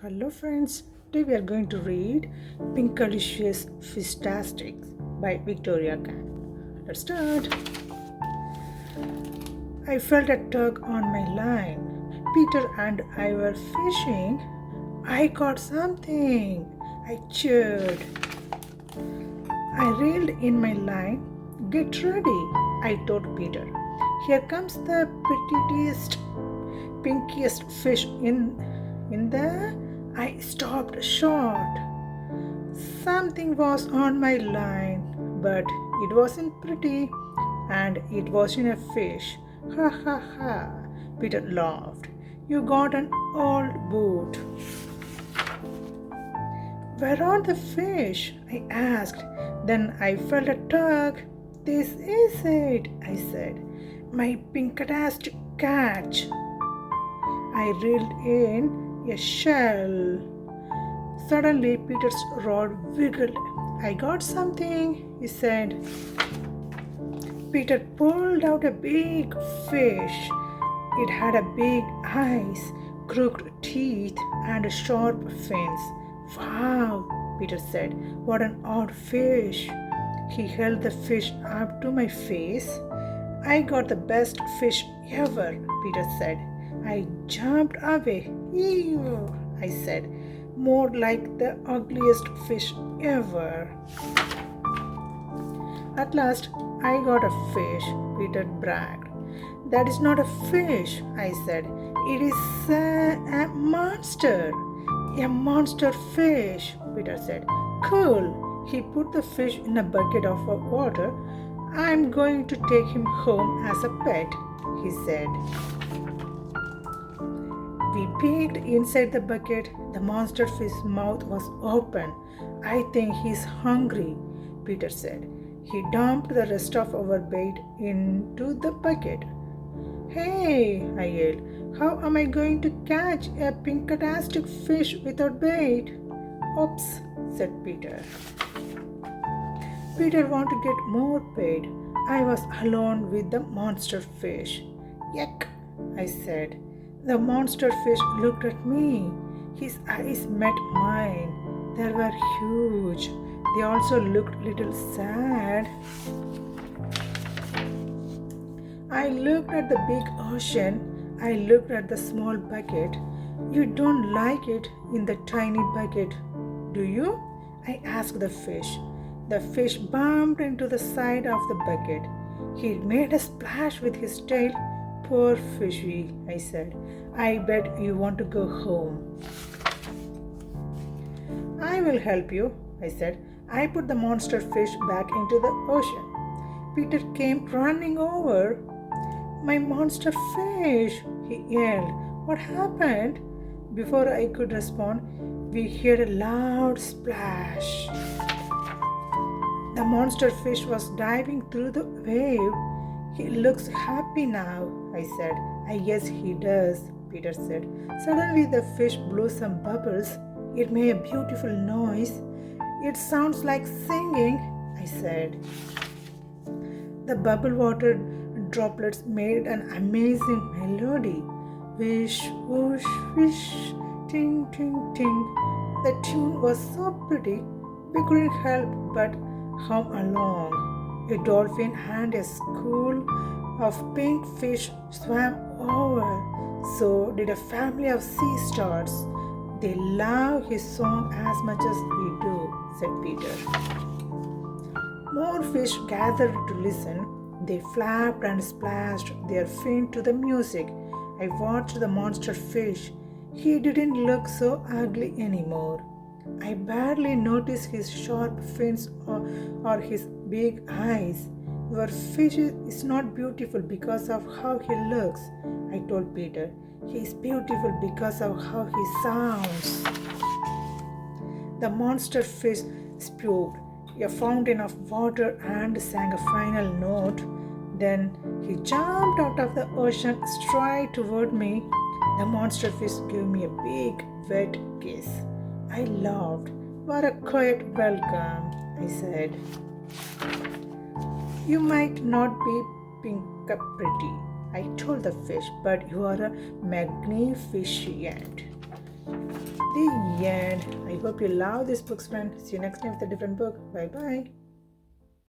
Hello friends, today we are going to read Pinkalicious Fishtastic by Victoria Kann. Let's start. I felt a tug on my line. Peter and I were fishing. I caught something. I cheered. I reeled in my line. Get ready, I told Peter. Here comes the prettiest, pinkiest fish in the. I stopped short. Something was on my line, but it wasn't pretty and it wasn't a fish. Ha ha ha, Peter laughed. You got an old boot. Where are the fish? I asked. Then I felt a tug. This is it, I said. My Pinkalicious catch. I reeled in a shell. Suddenly, Peter's rod wiggled. I got something, he said. Peter pulled out a big fish. It had a big eyes, crooked teeth, and sharp fins. Wow, Peter said. What an odd fish. He held the fish up to my face. I got the best fish ever, Peter said. I jumped away. Ew, I said. More like the ugliest fish ever. At last, I got a fish, Peter bragged. That is not a fish, I said. It is a monster. A monster fish, Peter said. Cool. He put the fish in a bucket of water. I'm going to take him home as a pet, he said. We peeked inside the bucket. The monster fish's mouth was open. I think he's hungry, Peter said. He dumped the rest of our bait into the bucket. Hey, I yelled. How am I going to catch a Pinkalicious fish without bait? Oops, said Peter. Peter wanted to get more bait. I was alone with the monster fish. Yuck, I said. The monster fish looked at me. His eyes met mine. They were huge. They also looked a little sad. I looked at the big ocean. I looked at the small bucket. You don't like it in the tiny bucket, do you? I asked the fish. The fish bumped into the side of the bucket. He made a splash with his tail. Poor fishy, I said. I bet you want to go home. I will help you, I said. I put the monster fish back into the ocean. Peter came running over. My monster fish, he yelled. What happened? Before I could respond, we heard a loud splash. The monster fish was diving through the wave. He looks happy now, I said. I guess he does, Peter said. Suddenly the fish blew some bubbles. It made a beautiful noise. It sounds like singing, I said. The bubble water droplets made an amazing melody. Wish, whoosh, wish, ting, ting, ting. The tune was so pretty, we couldn't help but hum along. A dolphin and a school of pink fish swam over. So did a family of sea stars. They love his song as much as we do, said Peter. More fish gathered to listen. They flapped and splashed their fin to the music. I watched the monster fish. He didn't look so ugly anymore. I barely noticed his sharp fins or his big eyes. Your fish is not beautiful because of how he looks, I told Peter. He is beautiful because of how he sounds. The monster fish spewed a fountain of water and sang a final note. Then he jumped out of the ocean straight toward me. The monster fish gave me a big, wet kiss. I laughed. What a quiet welcome, I said. You might not be pretty, I told the fish, but you are a magnificent. The end. I hope you love this book, friend. See you next time with a different book. Bye bye.